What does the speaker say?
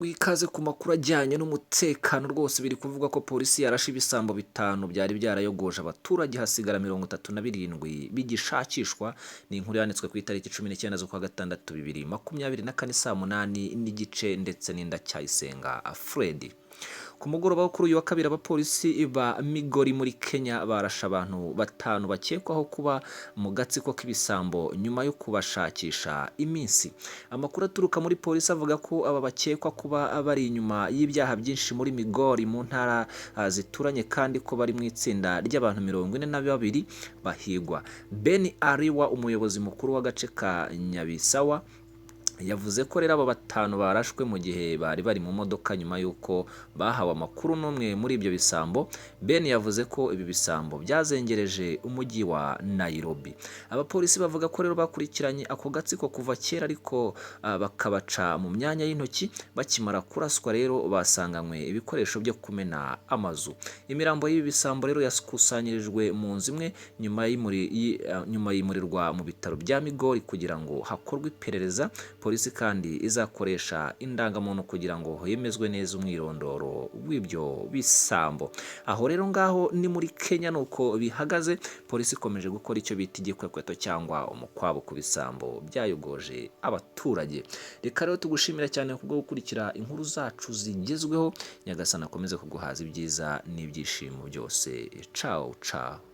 Ikaze ku makuru ajyanye n'umutekano rwose biri kuvuga ko polisi yarashe ibisambo bitanu byari byarayogoje abaturage hasigara 37 bigishakishwa. Ni inkuru yanditswe ku itariki 19 z'ukwa gatandatu 2024 saa 8 n'igice ndetse n'Indacyayisenga Fred. Ku mugoroba wo kuri uyu wa kabiri abapolisi ba Migori muri Kenya barashe abantu batanu bakekwaho kuba mu gatsiko k'ibisambo nyuma yo kubashakisha iminsi. Amakuru aturuka muri polisi avuga ko aba bakekwa kuba bari inyuma y'ibyaha byinshi muri Migori mu ntara zituranye kandi ko bari mu itsinda ry'abantu 42 bahigwa. Ben Ariwa, umuyobozi mukuru w'agace ka Nyabisawa, yavuze ko rero abo batanu barashwe mu gihe bari mu modoka nyuma y'uko bahawe amakuru n'umwe muri ibyo bisambo. Ben yavuze ko ibi bisambo byazengereje umujyi wa Nairobi. Abapolisi bavuga ko rero bakurikiranye ako gatsiko kuva kera ariko bakabaca mu myanya y'intoki. Bakimara kuraswa rero basanganywe ibikoresho byo kumena amazu. Imirambo y'ibi bisambo rero yakusanyirijwe mu nzu imwe nyuma yimurirwa mu bitaro bya Migori kugira ngo hakorwe iperereza. Polisi kandi izakoresha indangamuntu kugira ngo hemezwe neza umwirondoro w'ibyo bisambo. Aho rero ngaho ni muri Kenya nuko bihagaze. Polisi ikomeje gukora icyo bita igikwekweto cyangwa umukwabo ku bisambo byayogoje abaturage. Reka rero tugushimira cyane kubwo gukurikira inkuru zacu zigezweho. Nyagasana akomeze kuguhaza ibyiza n'ibyishimo byose. Ciao ciao.